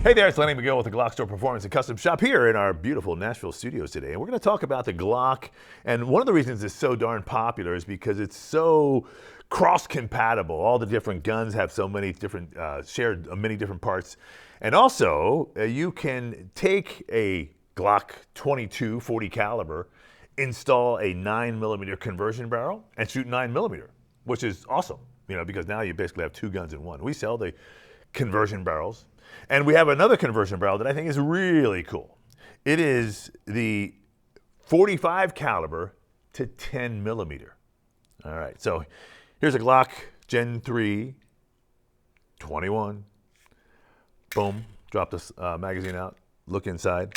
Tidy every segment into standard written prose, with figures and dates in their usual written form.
Hey there, it's Lenny McGill with the GlockStore Performance and Custom Shop here in our beautiful Nashville studios today. And we're going to talk about the Glock. And one of the reasons it's so darn popular is because it's so cross-compatible. All the different guns have so many different, shared many different parts. And also, you can take a Glock 22 40 caliber, install a 9mm conversion barrel, and shoot 9mm, which is awesome, because now you basically have two guns in one. We sell the conversion barrels. And we have another conversion barrel that I think is really cool. It is the 45 caliber to 10mm. All right, so here's a Glock Gen 3 21. Boom, drop this magazine out, look inside.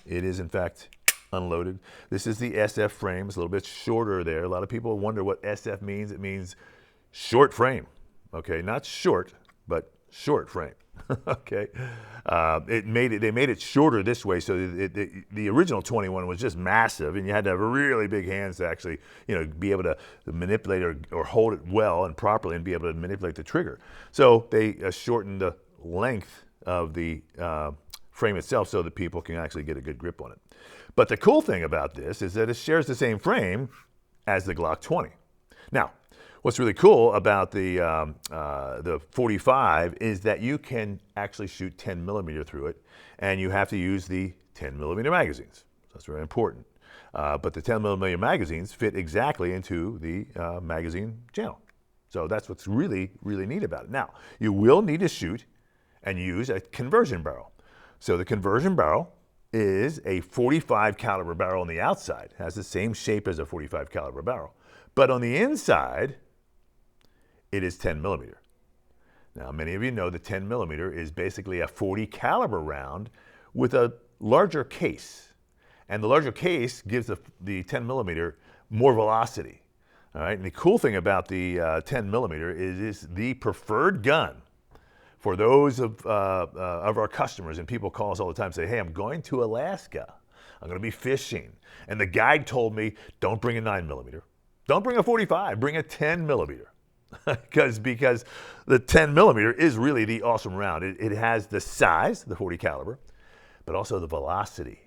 It is in fact unloaded. This is the SF frame. It's a little bit shorter there. A lot of people wonder what SF means. It means short frame. Okay, not short, but short frame. Okay, they made it shorter this way, so the original 21 was just massive, and you had to have really big hands to actually, be able to manipulate or hold it well and properly, and be able to manipulate the trigger. So they shortened the length of the frame itself so that people can actually get a good grip on it. But the cool thing about this is that it shares the same frame as the Glock 20. Now, what's really cool about the 45 is that you can actually shoot 10mm through it, and you have to use the 10mm magazines. So that's very important. But the 10mm magazines fit exactly into the magazine channel. So that's what's really, really neat about it. Now, you will need to shoot and use a conversion barrel. So the conversion barrel is a 45 caliber barrel on the outside, has the same shape as a 45 caliber barrel. But on the inside, it is 10mm. Now, many of you know the 10mm is basically a 40 caliber round with a larger case. And the larger case gives the 10mm more velocity. All right, and the cool thing about the 10mm is it's the preferred gun for those of our customers, and people call us all the time and say, hey, I'm going to Alaska. I'm going to be fishing. And the guide told me, don't bring a 9mm. Don't bring a 45, bring a 10mm. because the 10mm is really the awesome round. It has the size, the 40 caliber, but also the velocity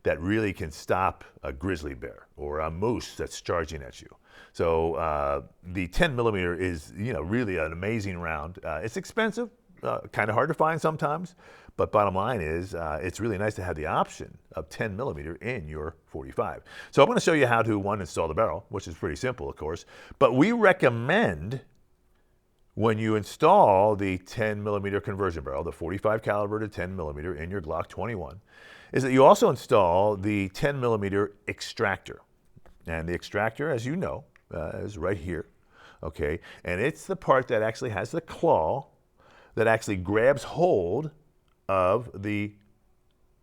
that really can stop a grizzly bear or a moose that's charging at you. So the 10mm is really an amazing round. It's expensive, kind of hard to find sometimes, but bottom line is it's really nice to have the option of 10mm in your 45. So I'm going to show you how to, one, install the barrel, which is pretty simple, of course, but we recommend when you install the 10mm conversion barrel, the 45 caliber to 10mm in your Glock 21, is that you also install the 10mm extractor. And the extractor, as you know, is right here, okay? And it's the part that actually has the claw that actually grabs hold of the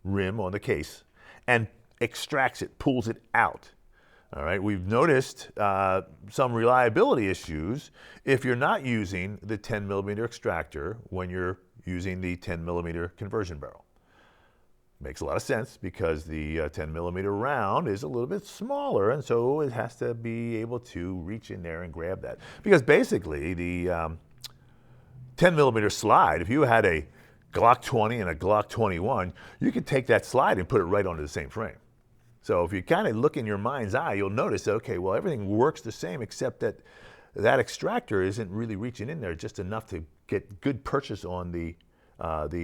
rim on the case and extracts it, pulls it out. All right, we've noticed some reliability issues if you're not using the 10mm extractor when you're using the 10mm conversion barrel. Makes a lot of sense because the 10mm round is a little bit smaller, and so it has to be able to reach in there and grab that. Because basically the 10mm slide, if you had a Glock 20 and a Glock 21, you could take that slide and put it right onto the same frame. So if you kind of look in your mind's eye, you'll notice, okay, well, everything works the same except that that extractor isn't really reaching in there just enough to get good purchase on the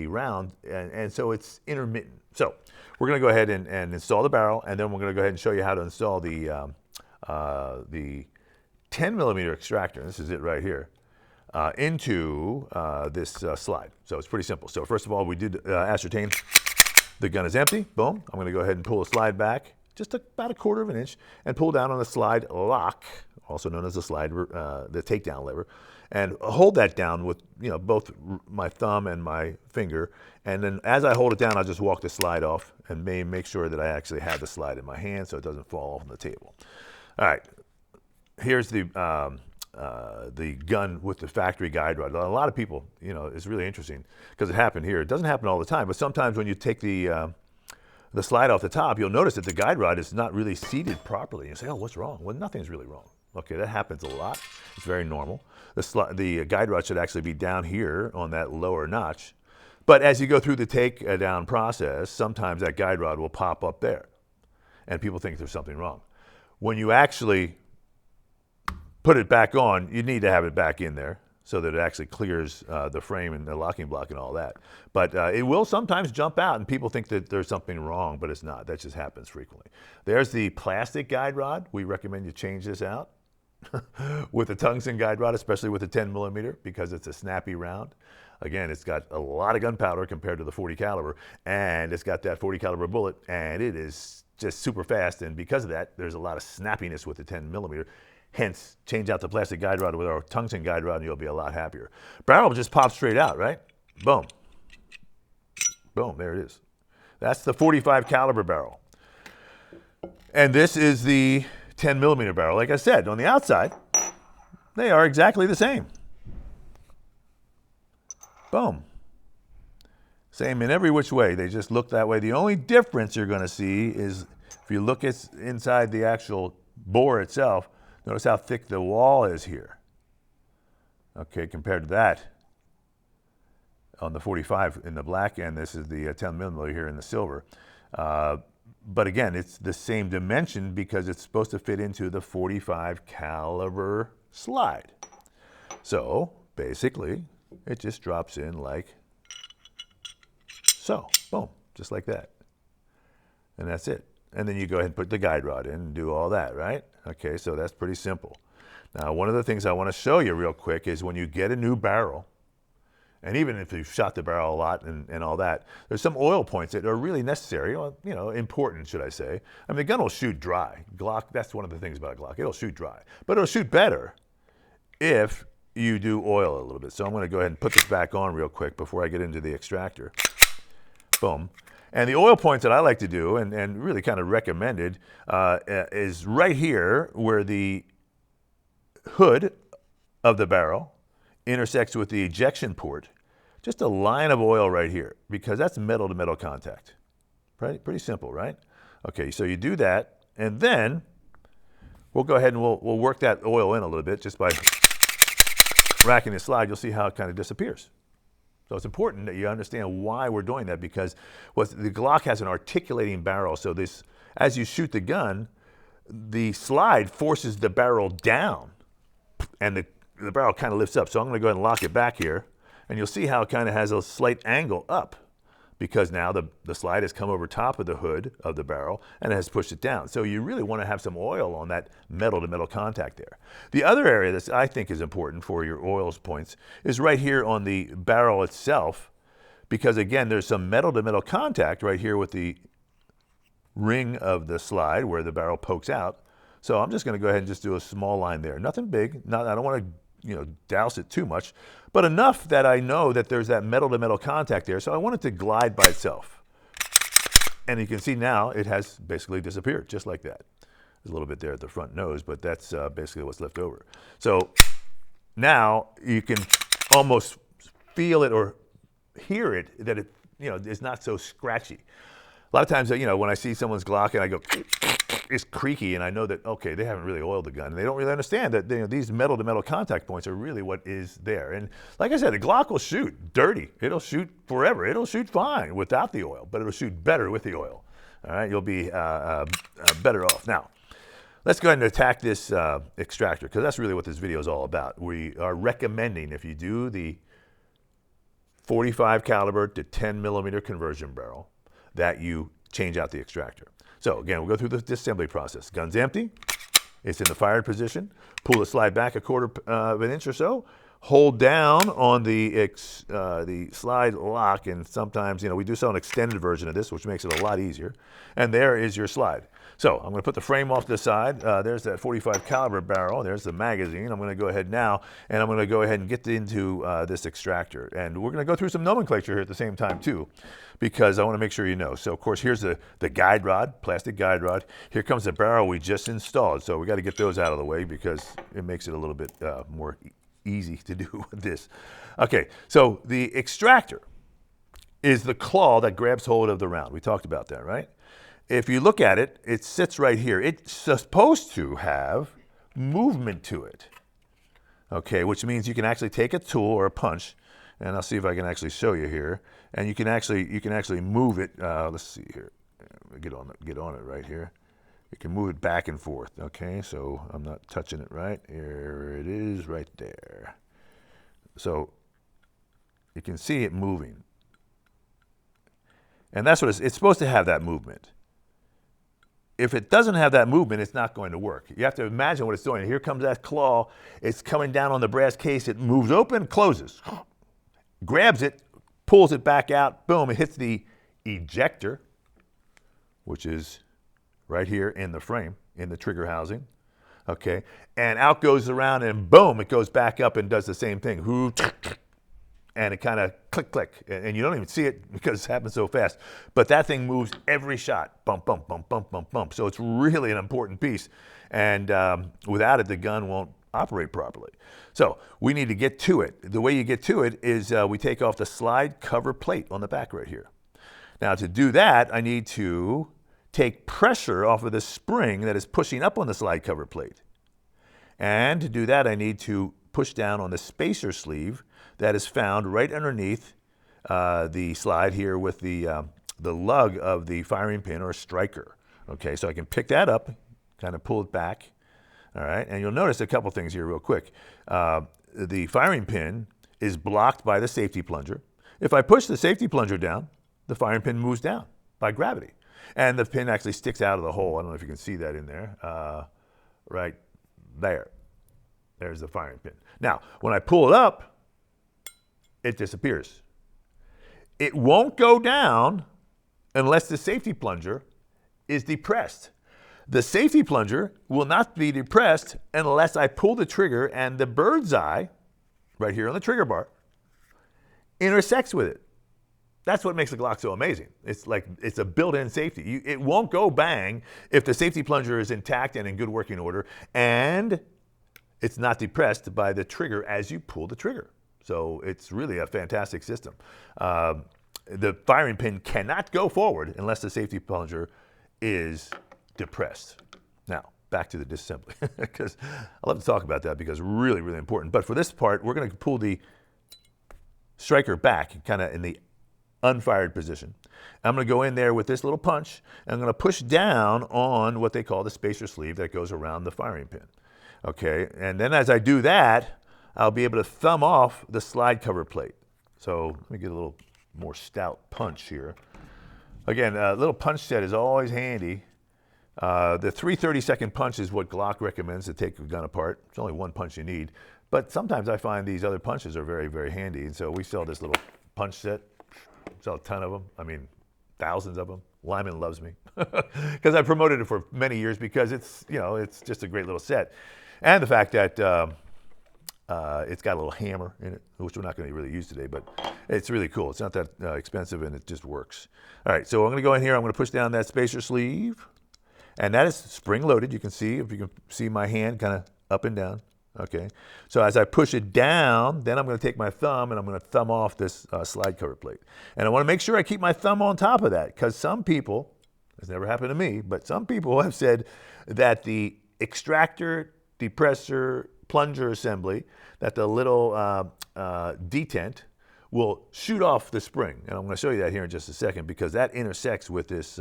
round, and so it's intermittent. So we're going to go ahead and install the barrel, and then we're going to go ahead and show you how to install the 10mm extractor, this is it right here, into this slide. So it's pretty simple. So first of all, we did ascertain the gun is empty. Boom. I'm going to go ahead and pull the slide back just about 1/4 of an inch and pull down on the slide lock, also known as the slide, the takedown lever, and hold that down with both my thumb and my finger. And then as I hold it down, I'll just walk the slide off and make sure that I actually have the slide in my hand so it doesn't fall off the table. All right. Here's the gun with the factory guide rod. A lot of people, it's really interesting because it happened here. It doesn't happen all the time, but sometimes when you take the slide off the top, you'll notice that the guide rod is not really seated properly. You say, oh, what's wrong? Well, nothing's really wrong. Okay, that happens a lot. It's very normal. The guide rod should actually be down here on that lower notch. But as you go through the takedown process, sometimes that guide rod will pop up there, and people think there's something wrong. When you actually put it back on, you need to have it back in there so that it actually clears the frame and the locking block and all that. But it will sometimes jump out, and people think that there's something wrong, but it's not. That just happens frequently. There's the plastic guide rod. We recommend you change this out with a tungsten guide rod, especially with a 10 millimeter, because it's a snappy round. Again, it's got a lot of gunpowder compared to the 40 caliber, and it's got that 40 caliber bullet, and it is just super fast. And because of that, there's a lot of snappiness with the 10 millimeter. Hence, change out the plastic guide rod with our tungsten guide rod and you'll be a lot happier. Barrel just pops straight out, right? Boom. Boom, there it is. That's the 45 caliber barrel. And this is the 10 millimeter barrel. Like I said, on the outside, they are exactly the same. Boom. Same in every which way. They just look that way. The only difference you're going to see is if you look inside the actual bore itself, notice how thick the wall is here. Okay, compared to that on the 45 in the black end, this is the 10 millimeter here in the silver. But again, it's the same dimension because it's supposed to fit into the 45 caliber slide. So basically, it just drops in like so. Boom, just like that. And that's it. And then you go ahead and put the guide rod in and do all that, right? Okay, so that's pretty simple. Now, one of the things I want to show you real quick is when you get a new barrel, and even if you've shot the barrel a lot and all that, there's some oil points that are really necessary, or, you know, important, should I say. I mean, the gun will shoot dry. Glock, that's one of the things about a Glock. It'll shoot dry. But it'll shoot better if you do oil a little bit. So I'm going to go ahead and put this back on real quick before I get into the extractor. Boom. And the oil points that I like to do, and really kind of recommended, is right here where the hood of the barrel intersects with the ejection port. Just a line of oil right here, because that's metal-to-metal contact. Right? Pretty simple, right? Okay, so you do that, and then we'll go ahead and we'll work that oil in a little bit just by racking the slide. You'll see how it kind of disappears. So it's important that you understand why we're doing that, because the Glock has an articulating barrel. So this, as you shoot the gun, the slide forces the barrel down, and the barrel kind of lifts up. So I'm going to go ahead and lock it back here, and you'll see how it kind of has a slight angle up, because now the slide has come over top of the hood of the barrel and it has pushed it down. So you really want to have some oil on that metal-to-metal contact there. The other area that I think is important for your oils points is right here on the barrel itself, because again, there's some metal-to-metal contact right here with the ring of the slide where the barrel pokes out. So I'm just going to go ahead and just do a small line there. Nothing big. I don't want to douse it too much, but enough that I know that there's that metal-to-metal contact there. So I want it to glide by itself. And you can see now it has basically disappeared, just like that. There's a little bit there at the front nose, but that's basically what's left over. So now you can almost feel it or hear it, that it is not so scratchy. A lot of times, when I see someone's Glock and I go, it's creaky, and I know that, okay, they haven't really oiled the gun. And they don't really understand that these metal-to-metal contact points are really what is there. And like I said, a Glock will shoot dirty. It'll shoot forever. It'll shoot fine without the oil, but it'll shoot better with the oil. All right, you'll be better off. Now, let's go ahead and attack this extractor, because that's really what this video is all about. We are recommending, if you do the 45 caliber to 10 millimeter conversion barrel, that you change out the extractor. So again, we'll go through the disassembly process. Gun's empty. It's in the fired position. Pull the slide back a quarter of an inch or so. Hold down on the slide lock, and sometimes, we do sell an extended version of this, which makes it a lot easier. And there is your slide. So I'm going to put the frame off to the side. There's that 45 caliber barrel. There's the magazine. I'm going to go ahead now, and I'm going to go ahead and get into this extractor. And we're going to go through some nomenclature here at the same time too, because I want to make sure you know. So of course, here's the guide rod, plastic guide rod. Here comes the barrel we just installed. So we got to get those out of the way because it makes it a little bit more easy to do with this. Okay, so the extractor is the claw that grabs hold of the round. We talked about that, right? If you look at it, it sits right here. It's supposed to have movement to it, okay, which means you can actually take a tool or a punch And I'll see if I can actually show you here. And you can actually move it. Let's see here. Get on it right here. You can move it back and forth. Okay, so I'm not touching it right. Here it is right there. So you can see it moving. And that's what it's supposed to have, that movement. If it doesn't have that movement, it's not going to work. You have to imagine what it's doing. Here comes that claw. It's coming down on the brass case. It moves open, closes, grabs it, pulls it back out. Boom, it hits the ejector, which is right here in the frame, in the trigger housing. Okay, and out goes around, and boom, it goes back up and does the same thing. And it kind of click, click. And you don't even see it because it happens so fast. But that thing moves every shot. Bump, bump, bump, bump, bump, bump. So it's really an important piece. And without it, the gun won't operate properly. So we need to get to it. The way you get to it is we take off the slide cover plate on the back right here. Now to do that, I need to take pressure off of the spring that is pushing up on the slide cover plate. And to do that, I need to push down on the spacer sleeve that is found right underneath the slide here with the lug of the firing pin or striker. Okay, so I can pick that up, kind of pull it back. All right, and you'll notice a couple things here real quick. The firing pin is blocked by the safety plunger. If I push the safety plunger down, the firing pin moves down by gravity. And the pin actually sticks out of the hole. I don't know if you can see that in there. Right there. There's the firing pin. Now, when I pull it up, it disappears. It won't go down unless the safety plunger is depressed. The safety plunger will not be depressed unless I pull the trigger and the bird's eye, right here on the trigger bar, intersects with it. That's what makes the Glock so amazing. It's like it's a built-in safety. It won't go bang if the safety plunger is intact and in good working order, and it's not depressed by the trigger as you pull the trigger. So it's really a fantastic system. The firing pin cannot go forward unless the safety plunger is depressed. Now, back to the disassembly, because I love to talk about that because really, really important. But for this part, we're going to pull the striker back kind of in the unfired position. I'm going to go in there with this little punch, and I'm going to push down on what they call the spacer sleeve that goes around the firing pin. Okay, and then as I do that, I'll be able to thumb off the slide cover plate. So let me get a little more stout punch here. Again, a little punch set is always handy. The 3/32 punch is what Glock recommends to take a gun apart. It's only one punch you need. But sometimes I find these other punches are very, very handy. And so we sell this little punch set. Sell a ton of them. I mean, thousands of them. Lyman loves me because I promoted it for many years because it's, you know, it's just a great little set. And the fact that it's got a little hammer in it, which we're not going to really use today, but it's really cool. It's not that expensive, and it just works. All right, so I'm going to go in here. I'm going to push down that spacer sleeve, and that is spring-loaded. You can see, if you can see my hand kind of up and down. Okay, so as I push it down, then I'm going to take my thumb, and I'm going to thumb off this slide cover plate. And I want to make sure I keep my thumb on top of that, because some people, it's never happened to me, but some people have said that the extractor, depressor, plunger assembly, that the little detent will shoot off the spring. And I'm going to show you that here in just a second because that intersects with this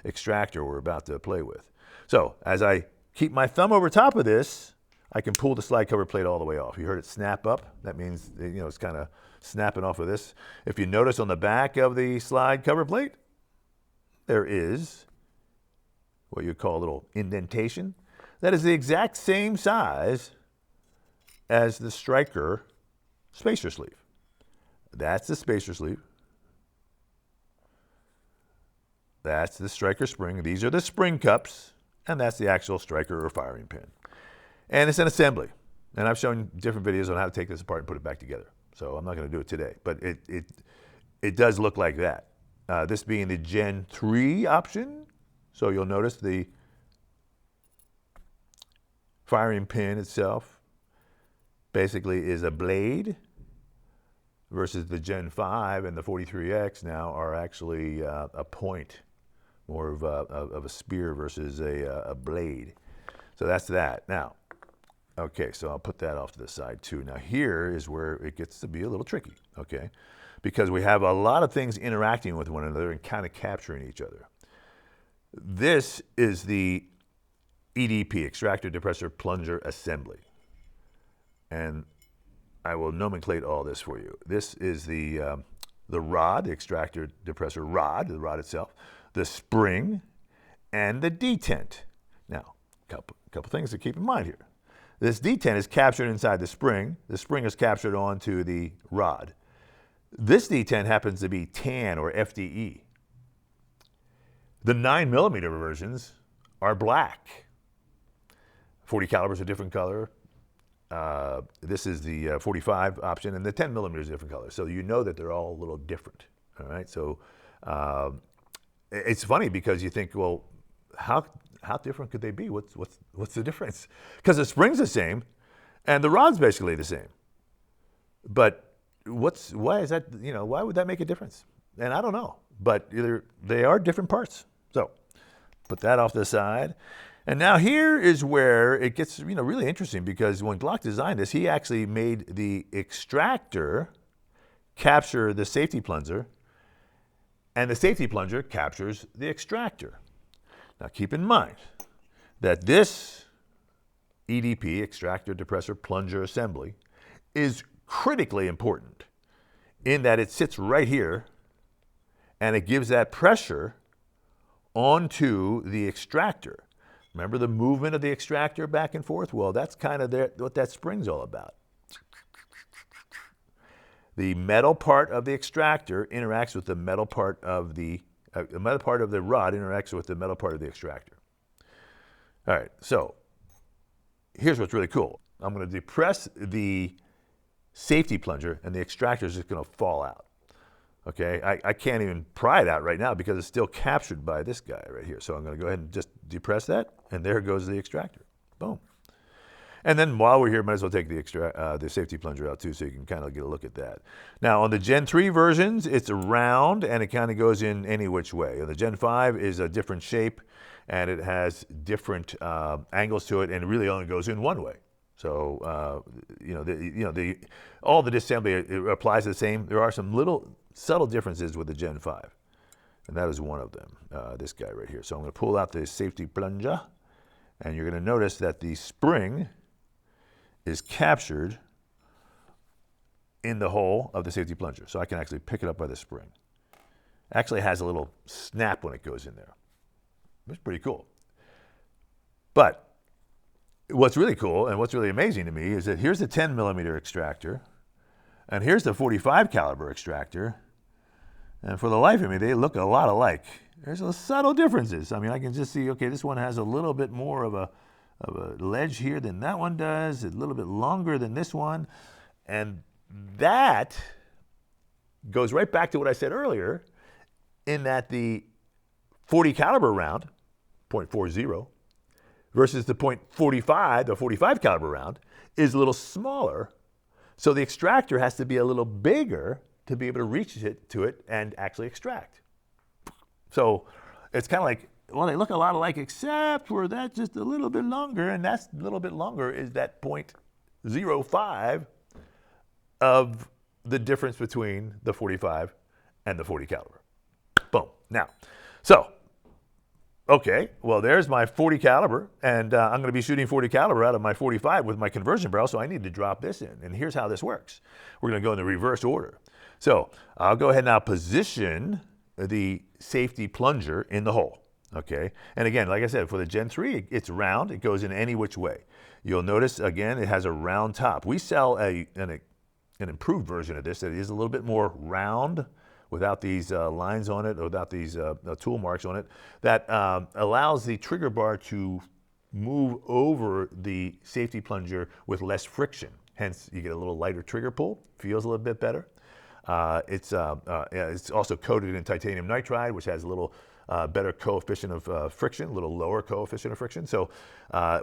extractor we're about to play with. So as I keep my thumb over top of this, I can pull the slide cover plate all the way off. You heard it snap up. That means, you know, it's kind of snapping off of this. If you notice on the back of the slide cover plate, there is what you call a little indentation. That is the exact same size as the striker spacer sleeve. That's the spacer sleeve. That's the striker spring. These are the spring cups, and that's the actual striker or firing pin. And it's an assembly. And I've shown different videos on how to take this apart and put it back together. So I'm not going to do it today, but it does look like that. This being the Gen 3 option. So you'll notice the firing pin itself basically is a blade versus the Gen 5 and the 43X now are actually a point, more of a spear versus a blade. So that's that. Now, Okay, so I'll put that off to the side too. Now here is where it gets to be a little tricky, okay? Because we have a lot of things interacting with one another and kind of capturing each other. This is the EDP, Extractor Depressor Plunger Assembly. And I will nomenclate all this for you. This is the rod, the extractor depressor rod, the rod itself, the spring, and the detent. Now, a couple things to keep in mind here. This detent is captured inside the spring. The spring is captured onto the rod. This detent happens to be tan or FDE. The 9mm versions are black. 40 caliber is a different color. This is the 45 option, and the 10mm is a different color. So you know that they're all a little different. All right. So it's funny because you think, well, how different could they be? What's the difference? Because the spring's the same, and the rod's basically the same. But why is that? You know, why would that make a difference? And I don't know. But they are different parts. So put that off to the side. And now here is where it gets, you know, really interesting, because when Glock designed this, he actually made the extractor capture the safety plunger, and the safety plunger captures the extractor. Now keep in mind that this EDP, Extractor Depressor Plunger Assembly, is critically important in that it sits right here and it gives that pressure onto the extractor. Remember the movement of the extractor back and forth? Well, that's kind of what that spring's all about. The metal part of the extractor interacts with the metal part of the rod interacts with the metal part of the extractor. All right, so here's what's really cool. I'm going to depress the safety plunger, and the extractor is just going to fall out. Okay, I can't even pry it out right now because it's still captured by this guy right here. So I'm going to go ahead and just depress that, and there goes the extractor. Boom. And then while we're here, might as well take the safety plunger out too, so you can kind of get a look at that. Now on the Gen 3 versions, it's round and it kind of goes in any which way. And the Gen 5 is a different shape, and it has different angles to it, and it really only goes in one way. So all the disassembly, it applies the same. There are some little subtle differences with the Gen 5, and that is one of them, this guy right here. So I'm going to pull out the safety plunger, and you're going to notice that the spring is captured in the hole of the safety plunger. So I can actually pick it up by the spring. Actually has a little snap when it goes in there. It's pretty cool. But what's really cool and what's really amazing to me is that here's the 10mm extractor, and here's the 45 caliber extractor. And for the life of me, they look a lot alike. There's subtle differences. I mean, I can just see, okay, this one has a little bit more of a ledge here than that one does, a little bit longer than this one. And that goes right back to what I said earlier, in that the 40 caliber round, .40, versus the .45, the 45 caliber round, is a little smaller. So the extractor has to be a little bigger to be able to reach to it and actually extract. So it's kind of like, well, they look a lot alike, except for that's just a little bit longer, and that's a little bit longer is that .05 of the difference between the 45 and the 40 caliber. Boom. Now, so, okay, well, there's my 40 caliber, and I'm going to be shooting 40 caliber out of my 45 with my conversion barrel, so I need to drop this in. And here's how this works. We're going to go in the reverse order. So I'll go ahead and I'll position the safety plunger in the hole. Okay, and again, like I said, for the Gen 3, it's round. It goes in any which way. You'll notice, again, it has a round top. We sell an improved version of this that is a little bit more round, without these lines on it, or without these tool marks on it, that allows the trigger bar to move over the safety plunger with less friction. Hence, you get a little lighter trigger pull, feels a little bit better. It's also coated in titanium nitride, which has a little better coefficient of friction, a little lower coefficient of friction. So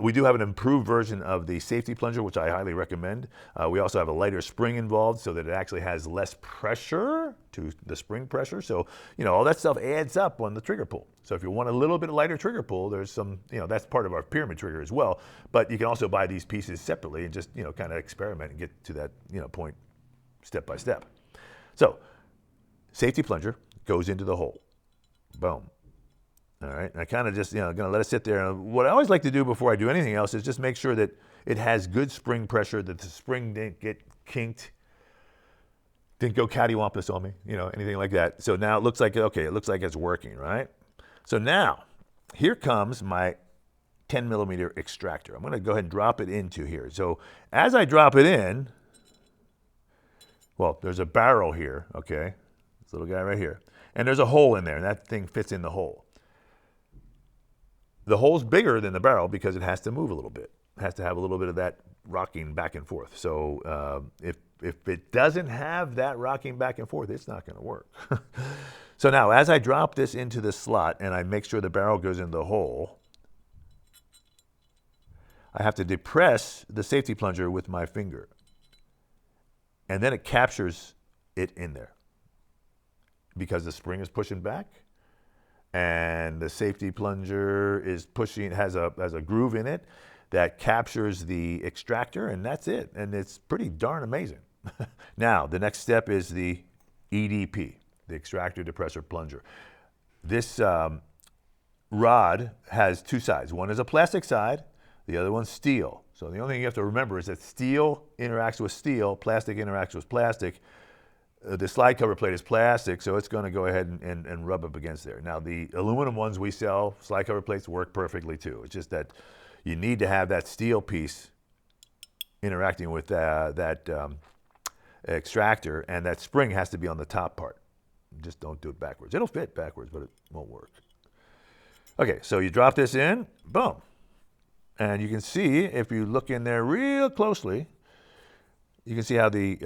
we do have an improved version of the safety plunger, which I highly recommend. We also have a lighter spring involved so that it actually has less pressure to the spring pressure. So, all that stuff adds up on the trigger pull. So if you want a little bit lighter trigger pull, there's some, that's part of our pyramid trigger as well. But you can also buy these pieces separately and just, kind of experiment and get to that, point step by step. So safety plunger goes into the hole. Boom. All right. And I kind of just, going to let it sit there. And what I always like to do before I do anything else is just make sure that it has good spring pressure, that the spring didn't get kinked, didn't go cattywampus on me, anything like that. So now it looks like, okay, it looks like it's working, right? So now here comes my 10 millimeter extractor. I'm going to go ahead and drop it into here. So as I drop it in, well, there's a barrel here, okay? This little guy right here. And there's a hole in there, and that thing fits in the hole. The hole's bigger than the barrel because it has to move a little bit. It has to have a little bit of that rocking back and forth. So if it doesn't have that rocking back and forth, it's not going to work. So now, as I drop this into the slot and I make sure the barrel goes in the hole, I have to depress the safety plunger with my finger. And then it captures it in there because the spring is pushing back and the safety plunger is pushing, has a groove in it that captures the extractor, and that's it. And it's pretty darn amazing. Now, the next step is the EDP, the extractor depressor plunger. This rod has two sides. One is a plastic side, the other one's steel. So the only thing you have to remember is that steel interacts with steel, plastic interacts with plastic. The slide cover plate is plastic, so it's going to go ahead and rub up against there. Now, the aluminum ones we sell, slide cover plates, work perfectly too. It's just that you need to have that steel piece interacting with that extractor, and that spring has to be on the top part. Just don't do it backwards. It'll fit backwards, but it won't work. Okay, so you drop this in, boom. And you can see, if you look in there real closely, you can see how the,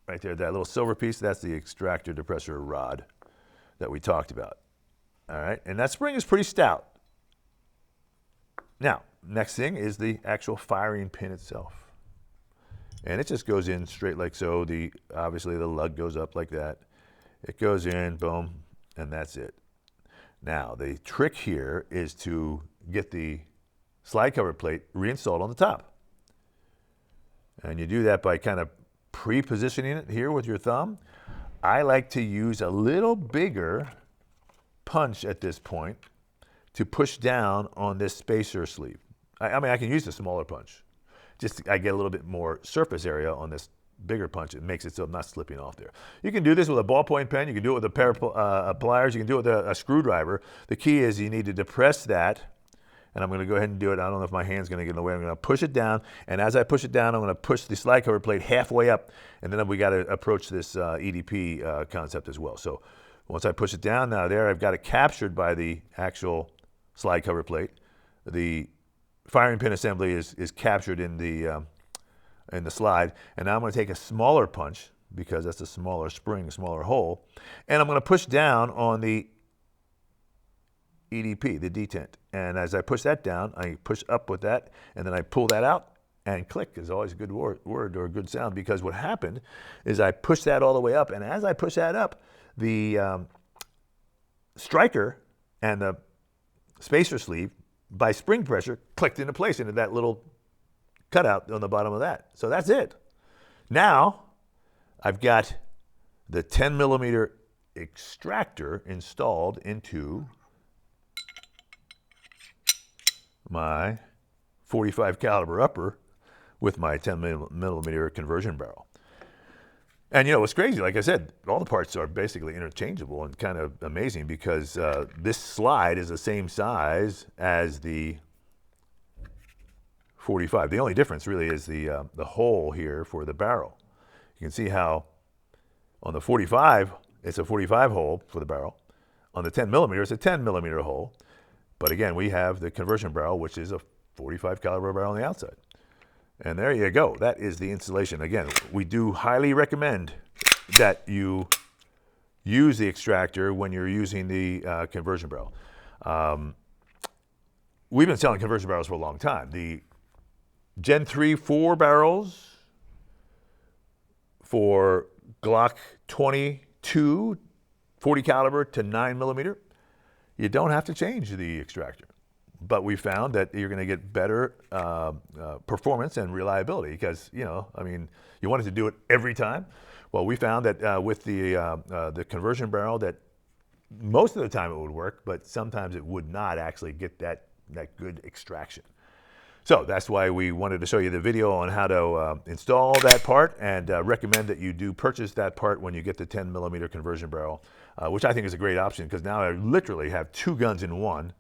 right there, that little silver piece, that's the extractor depressor rod that we talked about. All right, and that spring is pretty stout. Now, next thing is the actual firing pin itself. And it just goes in straight like so. Obviously, the lug goes up like that. It goes in, boom, and that's it. Now, the trick here is to get the slide cover plate reinstalled on the top. And you do that by kind of pre-positioning it here with your thumb. I like to use a little bigger punch at this point to push down on this spacer sleeve. I mean, I can use a smaller punch. Just I get a little bit more surface area on this bigger punch. It makes it so I'm not slipping off there. You can do this with a ballpoint pen. You can do it with a pair of pliers. You can do it with a screwdriver. The key is you need to depress that. And I'm going to go ahead and do it. I don't know if my hand's going to get in the way. I'm going to push it down. And as I push it down, I'm going to push the slide cover plate halfway up. And then we got to approach this EDP concept as well. So once I push it down now there, I've got it captured by the actual slide cover plate. The firing pin assembly is captured in the slide. And now I'm going to take a smaller punch because that's a smaller spring, a smaller hole. And I'm going to push down on the EDP, the detent. And as I push that down, I push up with that, and then I pull that out, and click is always a good word or a good sound, because what happened is I push that all the way up, and as I push that up, the striker and the spacer sleeve, by spring pressure, clicked into place into that little cutout on the bottom of that. So that's it. Now, I've got the 10 millimeter extractor installed into my 45 caliber upper with my 10 millimeter conversion barrel. And what's crazy, like I said, all the parts are basically interchangeable and kind of amazing because this slide is the same size as the 45. The only difference really is the hole here for the barrel. You can see how on the 45, it's a 45 hole for the barrel. On the 10 millimeter, it's a 10 millimeter hole. But again, we have the conversion barrel, which is a 45 caliber barrel on the outside. And there you go. That is the installation. Again, we do highly recommend that you use the extractor when you're using the conversion barrel. We've been selling conversion barrels for a long time. The Gen 3 4 barrels for Glock 22 40 caliber to 9 millimeter, you don't have to change the extractor. But we found that you're going to get better performance and reliability because, you wanted to do it every time. Well, we found that with the conversion barrel that most of the time it would work, but sometimes it would not actually get that good extraction. So that's why we wanted to show you the video on how to install that part, and recommend that you do purchase that part when you get the 10 millimeter conversion barrel, which I think is a great option because now I literally have two guns in one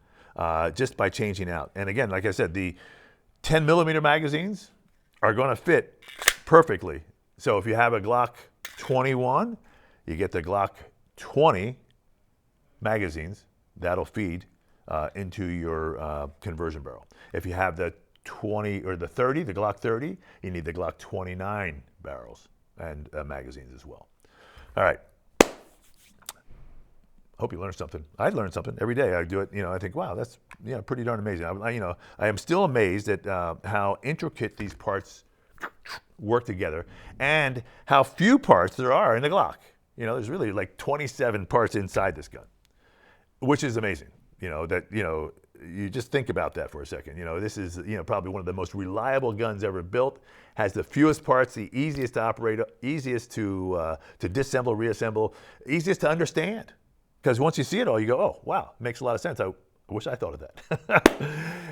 just by changing out. And again, like I said, the 10 millimeter magazines are going to fit perfectly. So if you have a Glock 21, you get the Glock 20 magazines. That'll feed into your conversion barrel. If you have the 20 or the 30, the Glock 30, you need the Glock 29 barrels and magazines as well. All right. Hope you learned something. I learned something every day. I do it. I think, wow, that's pretty darn amazing. I am still amazed at how intricate these parts work together and how few parts there are in the Glock. There's really like 27 parts inside this gun, which is amazing. You just think about that for a second. This is, probably one of the most reliable guns ever built, has the fewest parts, the easiest to operate, easiest to disassemble, reassemble, easiest to understand. Because once you see it all, you go, oh, wow, it makes a lot of sense. I wish I thought of that.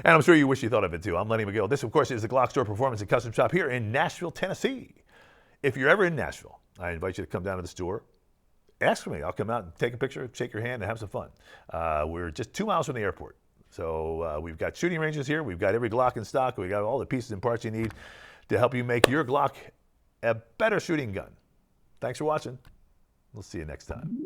And I'm sure you wish you thought of it too. I'm Lenny McGill. This, of course, is the GlockStore Performance and Custom Shop here in Nashville, Tennessee. If you're ever in Nashville, I invite you to come down to the store. Ask for me. I'll come out and take a picture, shake your hand, and have some fun. We're just 2 miles from the airport. So we've got shooting ranges here. We've got every Glock in stock. We've got all the pieces and parts you need to help you make your Glock a better shooting gun. Thanks for watching. We'll see you next time.